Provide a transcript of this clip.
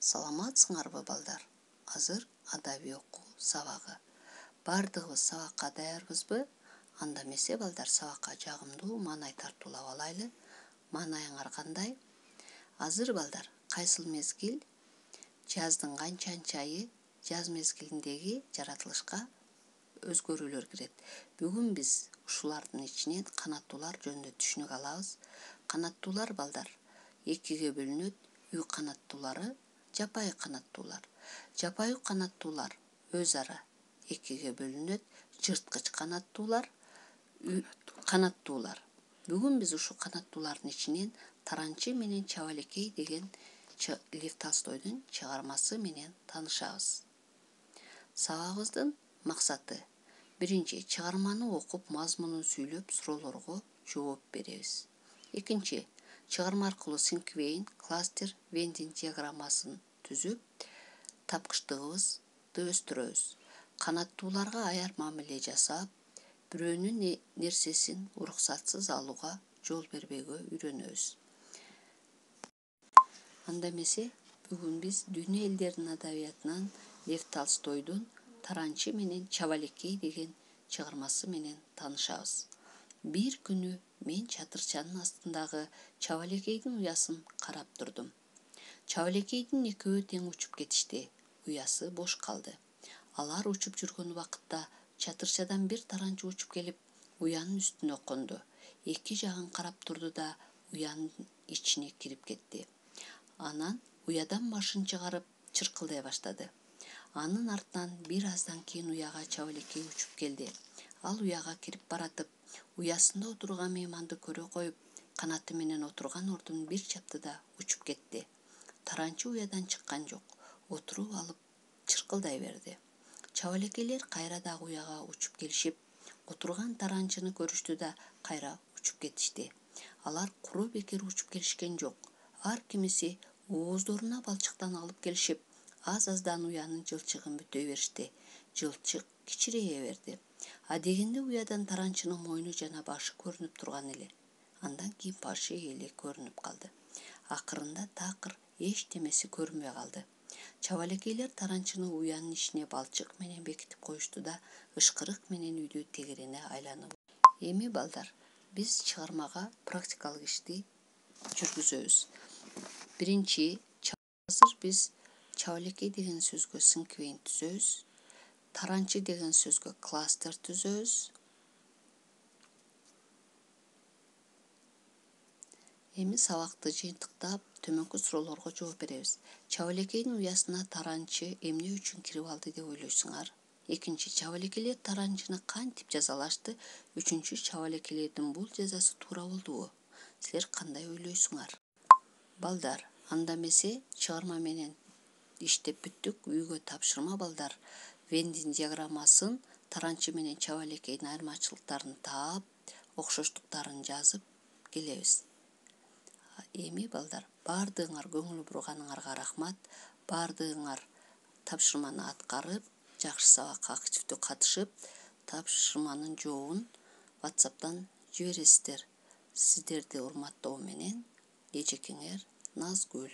Саламатсыңарбы балдар? Азыр адабий окуу сабагы. Бардыгыбыз сабакка даярбызбы? Анда эмесе балдар сабакка жагымдуу маанай тартуулап алайлы. Маанайыңар кандай? Азыр балдар кайсыл мезгил? Жаздын канчанчы айы? Жаз мезгилиндеги жаратылышка өзгөрүүлөр кирет. Бүгүн биз ушулардын ичинен канаттуулар жөнүндө түшүнүк алабыз. Канаттуулар балдар экиге бөлүнөт. Үй канаттуулары, жапайы канаттуулар. Жапайы канаттуулар өз ара экиге бөлүнөт. Жырткыч канаттуулар, канаттуулар. Бүгүн биз ушу канаттуулардын ичинен Таранчы менен Чабалекей деген Лев Толстойдун чыгармасы менен таанышабыз. Сабагыбыздын максаты: биринчи, чыгарманы окуп, мазмунун сүйлөп, суроолорго жооп беребиз. Экинчи, чыгарма аркылуу Синквейн, кластер, Вендин диаграммасын түзүп, тапкычтыгыбызды өстүрөбүз. Канаттууларга аяр мамиле жасап, бирөөнүн нерсесин уруксатсыз алууга жол бербөөгө үйрөнөбүз. Анда эмесе бүгүн биз дүйнө элдеринин адабиятынан Лев Толстойдун Таранчы менен Чабалекей деген чыгармасы менен таанышабыз. Бир күнү мен чатырчанын астындагы Чабалекейдин уясын карап турдум. Чабалекейдин экөө тең учуп кетишти. Уясы бош калды. Алар учуп жүргөн убакытта чатырчадан бир таранчы учуп келип, уянын үстүнө конду. Эки жагын карап турду да уянын ичине кирип кетти. Анан уядан башын чыгарып чыркылдай баштады. Анын артынан бир аздан кийин уяга Чабалекей учуп келди. Ал уяга кирип баратып, уясында отурган мейманды көрө коюп, канаты менен отурган ордунун бир чаптыда учуп кетти. Таранчы уядан чыккан жок, отуруп алып чыркылдай берди. Чабалекейлер кайра дагы уяга учуп келишип, отурган таранчыны көрүштү да кайра учуп кетишти. Алар куру бекер учуп келишкен жок. Ар кимиси ооздоруна балчыктан алып келишип, аз-аздан уянын жылчыгын бүтөй беришти. Жылчык кичирее берди. А дегенде уядан таранчынын мойну жана башы көрүнүп турган эле. Андан кийин башы эле көрүнүп калды. Акырында такыр эчтемеси көрүнбөй калды. Чабалекейлер таранчыны уянын ичине балчык менен бекитип коюшту да ышкырык менен үйдү тегерене айланып. Эми балдар, биз чыгармага практикалык ишти жүргүзөбүз. Биринчи, азыр биз Чабалекей деген сөзгө Синквейн түзөбүз. Таранчы деген сөзгө кластер түзөбүз. Эми сабакты жыйынтыктап, төмөнкү суроолорго жооп беребиз. Чабалекейдин уясына таранчы эмне үчүн кирип алды деп ойлойсуңар? Экинчи, Чабалекейлер таранчыны кантип жазалашты? Үчүнчү, Чабалекейлердин бул жазасы туура болдубу? Силер кандай ойлойсуңар? Балдар, анда эмесе чыгарма менен иштеп бүттүк. Үйгө тапшырма балдар. Вендин диаграммасын, Таранчы менен Чабалекейдин айырмачылыктарын таап, окшоштуктарын жазып келебиз. Эми балдар, бардыгыңар көңүл бурганыңарга рахмат. Бардыгыңар тапшырманы аткарып, жакшы сабакка активдүү катышып, тапшырманын жообун WhatsApp'тан жибересиздер. Сиздерди урматтоо менен, эжекеңер Назгүл.